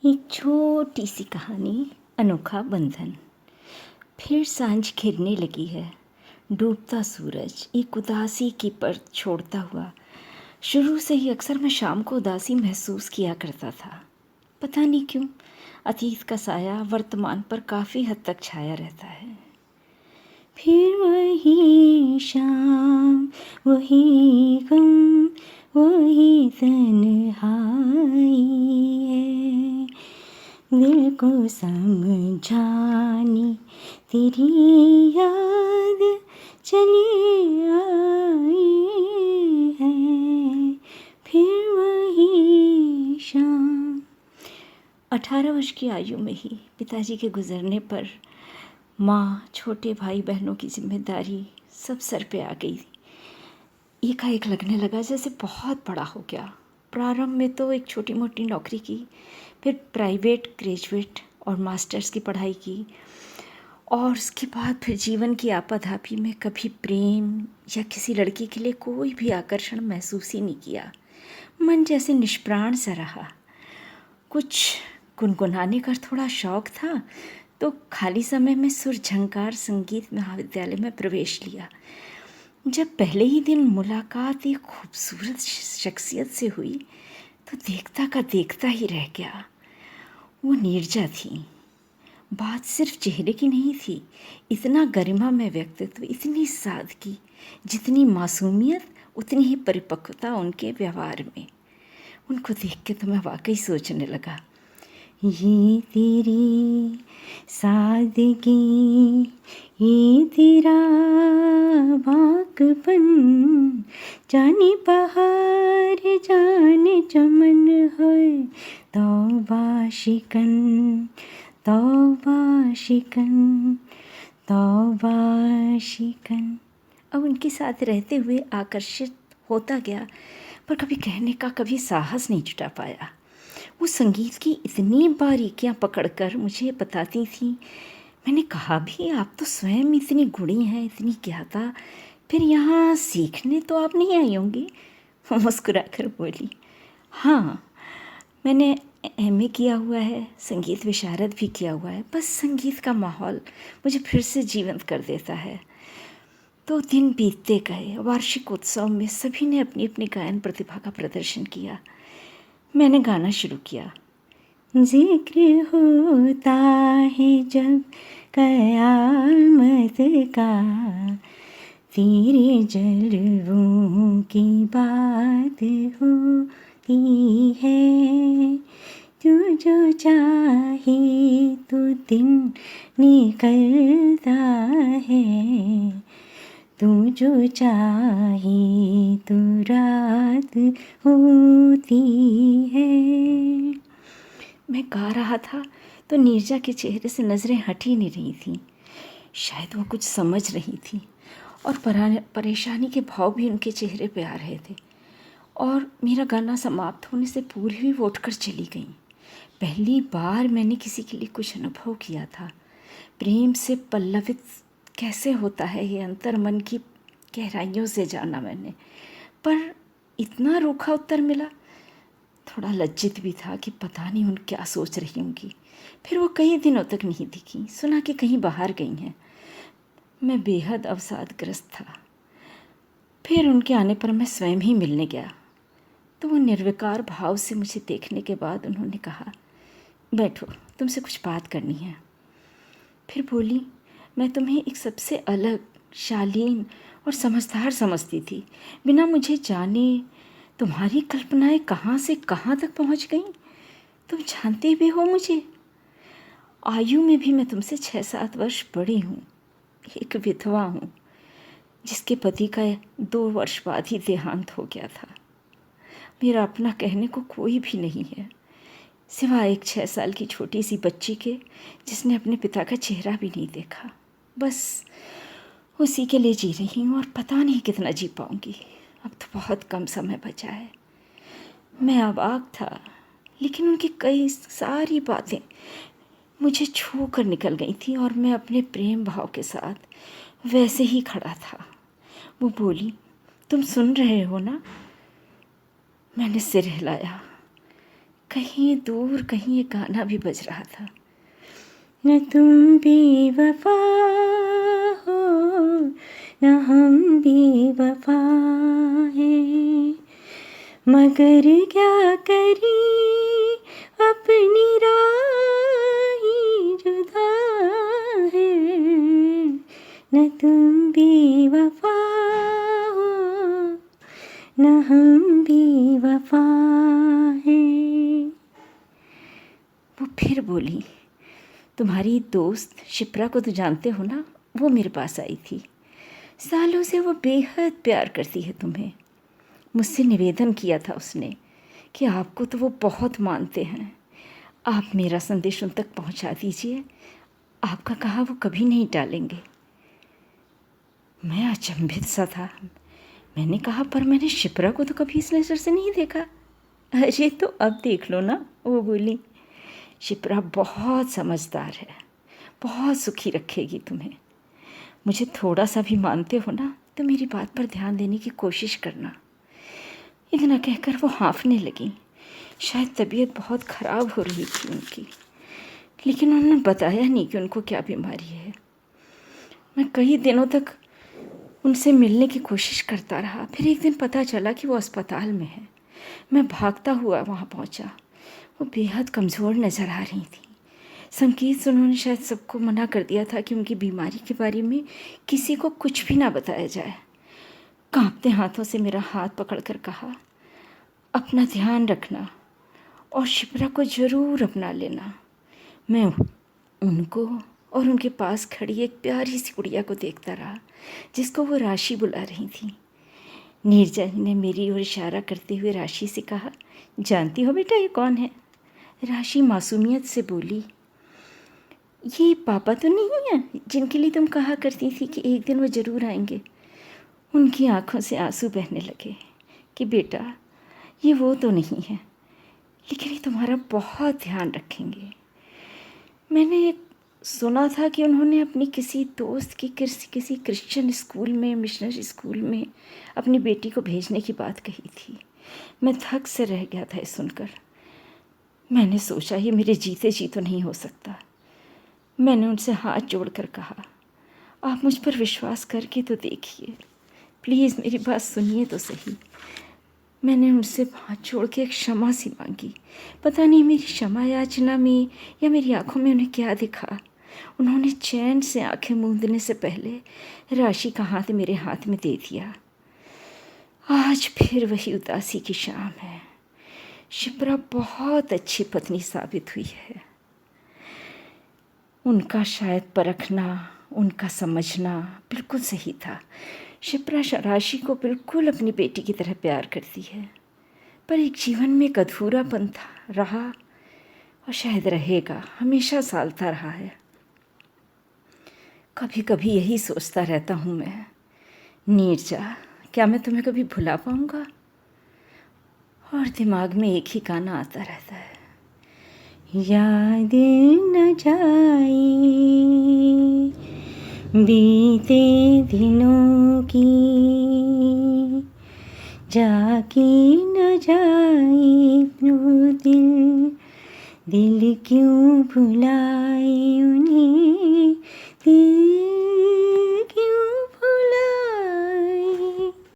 एक छोटी सी कहानी, अनोखा बंधन। फिर सांझ घिरने लगी है। डूबता सूरज एक उदासी की परत छोड़ता हुआ। शुरू से ही अक्सर मैं शाम को उदासी महसूस किया करता था। पता नहीं क्यों, अतीत का साया वर्तमान पर काफ़ी हद तक छाया रहता है। फिर वही शाम, वही गम, वही तन्हाई है। दिल को समझाने तेरी याद चली आई है। फिर वही शाम। 18 वर्ष की आयु में ही पिताजी के गुजरने पर माँ, छोटे भाई बहनों की जिम्मेदारी सब सर पे आ गई। एकाएक लगने लगा जैसे बहुत बड़ा हो गया। प्रारंभ में तो एक छोटी मोटी नौकरी की, फिर प्राइवेट, ग्रेजुएट और मास्टर्स की पढ़ाई की, और उसके बाद फिर जीवन की आपाधापी में कभी प्रेम या किसी लड़की के लिए कोई भी आकर्षण महसूस ही नहीं किया। मन जैसे निष्प्राण सा रहा। कुछ गुनगुनाने का थोड़ा शौक था तो खाली समय में सुर झंकार संगीत महाविद्यालय में प्रवेश लिया। जब पहले ही दिन मुलाकात एक खूबसूरत शख्सियत से हुई तो देखता का देखता ही रह गया। वो नीरजा थी। बात सिर्फ चेहरे की नहीं थी, इतना गरिमामय व्यक्तित्व, इतनी सादगी, जितनी मासूमियत उतनी ही परिपक्वता उनके व्यवहार में। उनको देख के तो मैं वाकई सोचने लगा, ये तेरी सादगी, ये तेरा बाकपन, जाने बहार जाने चमन है, तौबा शिकन, तौबा शिकन, तौबा शिकन। अब उनके साथ रहते हुए आकर्षित होता गया, पर कभी कहने का कभी साहस नहीं जुटा पाया। वो संगीत की इतनी बारीकियां पकड़कर मुझे बताती थी। मैंने कहा भी, आप तो स्वयं इतनी गुणी हैं, इतनी ज्ञाता, फिर यहाँ सीखने तो आप नहीं आई होंगी। वो मुस्कुरा कर बोली, हाँ, मैंने एमए किया हुआ है, संगीत विशारद भी किया हुआ है। बस संगीत का माहौल मुझे फिर से जीवंत कर देता है। तो दिन बीतते गए। वार्षिक उत्सव में सभी ने अपनी अपनी गायन प्रतिभा का प्रदर्शन किया। मैंने गाना शुरू किया। जिक्र होता है जब कयामत का, तेरे जलवों की बात होती है। तू जो चाहे तो दिन निकलता है, तू जो चाहे तो रात होती है। मैं गा रहा था तो नीरजा के चेहरे से नज़रें हट ही नहीं रही थीं। शायद वो कुछ समझ रही थी, और परेशानी के भाव भी उनके चेहरे पे आ रहे थे। और मेरा गाना समाप्त होने से पूर्व ही वो उठकर चली गई। पहली बार मैंने किसी के लिए कुछ अनुभव किया था। प्रेम से पल्लवित कैसे होता है ये अंतर मन की गहराइयों से जाना मैंने, पर इतना रूखा उत्तर मिला। थोड़ा लज्जित भी था कि पता नहीं उन क्या सोच रही होंगी। फिर वो कई दिनों तक नहीं दिखी। सुना कि कहीं बाहर गई हैं। मैं बेहद अवसादग्रस्त था। फिर उनके आने पर मैं स्वयं ही मिलने गया तो वो निर्विकार भाव से मुझे देखने के बाद उन्होंने कहा, बैठो, तुमसे कुछ बात करनी है। फिर बोली, मैं तुम्हें एक सबसे अलग, शालीन और समझदार समझती थी। बिना मुझे जाने तुम्हारी कल्पनाएं कहाँ से कहाँ तक पहुँच गईं। तुम जानते भी हो मुझे। आयु में भी मैं तुमसे 6-7 वर्ष बड़ी हूँ। एक विधवा हूँ जिसके पति का 2 वर्ष बाद ही देहांत हो गया था। मेरा अपना कहने को कोई भी नहीं है, सिवाय एक 6 साल की छोटी सी बच्ची के, जिसने अपने पिता का चेहरा भी नहीं देखा। बस उसी के लिए जी रही हूँ, और पता नहीं कितना जी पाऊँगी। अब तो बहुत कम समय बचा है। मैं अवाक था, लेकिन उनकी कई सारी बातें मुझे छू कर निकल गई थी, और मैं अपने प्रेम भाव के साथ वैसे ही खड़ा था। वो बोली, तुम सुन रहे हो ना? मैंने सिर हिलाया। कहीं दूर कहीं ये गाना भी बज रहा था, न तुम बेवफा हो न हम बेवफा हैं, मगर क्या करें अपनी राह ही जुदा है, न तुम बेवफा हो न हम बेवफा हैं। वो फिर बोली, तुम्हारी दोस्त शिप्रा को तो जानते हो ना, वो मेरे पास आई थी, सालों से वो बेहद प्यार करती है तुम्हें। मुझसे निवेदन किया था उसने कि आपको तो वो बहुत मानते हैं, आप मेरा संदेश उन तक पहुंचा दीजिए, आपका कहा वो कभी नहीं टालेंगे। मैं अचंभित सा था। मैंने कहा, पर मैंने शिप्रा को तो कभी इस नज़र से नहीं देखा। अरे तो अब देख लो ना, वो बोली। शिप्रा बहुत समझदार है, बहुत सुखी रखेगी तुम्हें। मुझे थोड़ा सा भी मानते हो ना तो मेरी बात पर ध्यान देने की कोशिश करना। इतना कहकर वो हाँफने लगी। शायद तबीयत बहुत ख़राब हो रही थी उनकी, लेकिन उन्होंने बताया नहीं कि उनको क्या बीमारी है। मैं कई दिनों तक उनसे मिलने की कोशिश करता रहा। फिर एक दिन पता चला कि वो अस्पताल में है। मैं भागता हुआ वहाँ पहुँचा। वो बेहद कमज़ोर नज़र आ रही थी। संकेत से उन्होंने शायद सबको मना कर दिया था कि उनकी बीमारी के बारे में किसी को कुछ भी ना बताया जाए। कांपते हाथों से मेरा हाथ पकड़कर कहा, अपना ध्यान रखना और शिप्रा को ज़रूर अपना लेना। मैं उनको और उनके पास खड़ी एक प्यारी सी गुड़िया को देखता रहा जिसको वो राशि बुला रही थी। नीरजा ने मेरी ओर इशारा करते हुए राशि से कहा, जानती हो बेटा ये कौन है? राशि मासूमियत से बोली, ये पापा तो नहीं है जिनके लिए तुम कहा करती थी कि एक दिन वो ज़रूर आएंगे? उनकी आंखों से आंसू बहने लगे कि बेटा ये वो तो नहीं है, लेकिन ये तुम्हारा बहुत ध्यान रखेंगे। मैंने सुना था कि उन्होंने अपनी किसी दोस्त की किसी क्रिश्चियन स्कूल में, मिशनरी स्कूल में अपनी बेटी को भेजने की बात कही थी। मैं थक से रह गया था ये सुनकर। मैंने सोचा ये मेरे जीते जी तो नहीं हो सकता। मैंने उनसे हाथ जोड़कर कहा, आप मुझ पर विश्वास करके तो देखिए, प्लीज़ मेरी बात सुनिए तो सही। मैंने उनसे हाथ जोड़ के एक क्षमा सी मांगी। पता नहीं मेरी क्षमा याचना में या मेरी आंखों में उन्हें क्या दिखा। उन्होंने चैन से आंखें मूंदने से पहले राशि का हाथ मेरे हाथ में दे दिया। आज फिर वही उदासी की शाम है। शिप्रा बहुत अच्छी पत्नी साबित हुई है। उनका शायद परखना, उनका समझना बिल्कुल सही था। शिप्रा राशि को बिल्कुल अपनी बेटी की तरह प्यार करती है, पर एक जीवन में एक अधूरापन था, रहा और शायद रहेगा, हमेशा सालता रहा है। कभी कभी यही सोचता रहता हूँ मैं, नीरजा क्या मैं तुम्हें कभी भुला पाऊँगा? और दिमाग में एक ही गाना आता रहता है, याद न जाए बीते दिनों की, जाके न जाए वो दिल क्यों भुलाए उन्हें दिल